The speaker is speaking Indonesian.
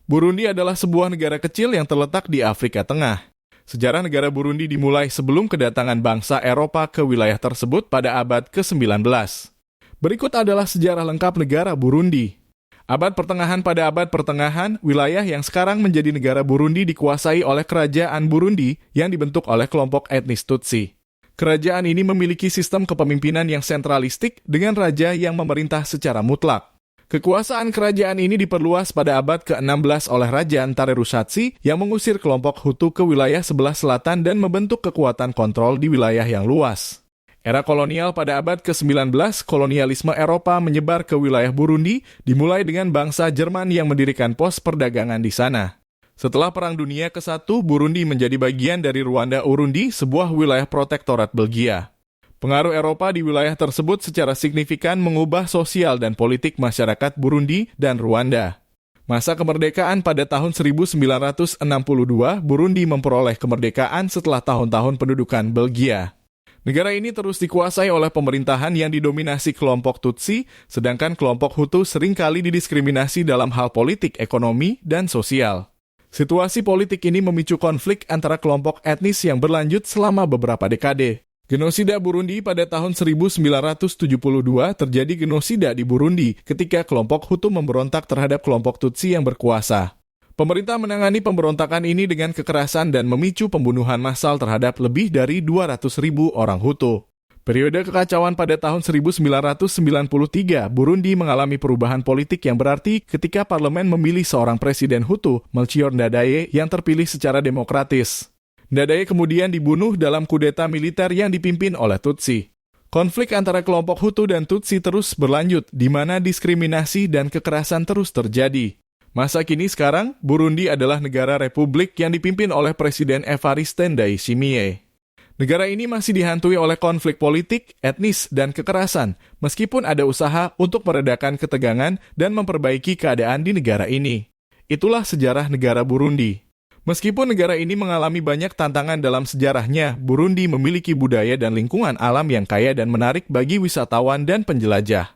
Burundi adalah sebuah negara kecil yang terletak di Afrika Tengah. Sejarah negara Burundi dimulai sebelum kedatangan bangsa Eropa ke wilayah tersebut pada abad ke-19. Berikut adalah sejarah lengkap negara Burundi. Abad pertengahan. Pada abad pertengahan, wilayah yang sekarang menjadi negara Burundi dikuasai oleh kerajaan Burundi yang dibentuk oleh kelompok etnis Tutsi. Kerajaan ini memiliki sistem kepemimpinan yang sentralistik dengan raja yang memerintah secara mutlak. Kekuasaan kerajaan ini diperluas pada abad ke-16 oleh Raja Ntare Rushatsi yang mengusir kelompok Hutu ke wilayah sebelah selatan dan membentuk kekuatan kontrol di wilayah yang luas. Era kolonial. Pada abad ke-19, kolonialisme Eropa menyebar ke wilayah Burundi, dimulai dengan bangsa Jerman yang mendirikan pos perdagangan di sana. Setelah Perang Dunia ke-1, Burundi menjadi bagian dari Rwanda-Urundi, sebuah wilayah protektorat Belgia. Pengaruh Eropa di wilayah tersebut secara signifikan mengubah sosial dan politik masyarakat Burundi dan Rwanda. Masa kemerdekaan. Pada tahun 1962, Burundi memperoleh kemerdekaan setelah tahun-tahun pendudukan Belgia. Negara ini terus dikuasai oleh pemerintahan yang didominasi kelompok Tutsi, sedangkan kelompok Hutu seringkali didiskriminasi dalam hal politik, ekonomi, dan sosial. Situasi politik ini memicu konflik antara kelompok etnis yang berlanjut selama beberapa dekade. Genosida Burundi. Pada tahun 1972 terjadi genosida di Burundi ketika kelompok Hutu memberontak terhadap kelompok Tutsi yang berkuasa. Pemerintah menangani pemberontakan ini dengan kekerasan dan memicu pembunuhan massal terhadap lebih dari 200.000 orang Hutu. Periode kekacauan. Pada tahun 1993, Burundi mengalami perubahan politik yang berarti ketika parlemen memilih seorang presiden Hutu, Melchior Ndadaye, yang terpilih secara demokratis. Ndadaye kemudian dibunuh dalam kudeta militer yang dipimpin oleh Tutsi. Konflik antara kelompok Hutu dan Tutsi terus berlanjut, di mana diskriminasi dan kekerasan terus terjadi. Masa kini sekarang, Burundi adalah negara republik yang dipimpin oleh Presiden Evariste Ndayishimiye. Negara ini masih dihantui oleh konflik politik, etnis, dan kekerasan, meskipun ada usaha untuk meredakan ketegangan dan memperbaiki keadaan di negara ini. Itulah sejarah negara Burundi. Meskipun negara ini mengalami banyak tantangan dalam sejarahnya, Burundi memiliki budaya dan lingkungan alam yang kaya dan menarik bagi wisatawan dan penjelajah.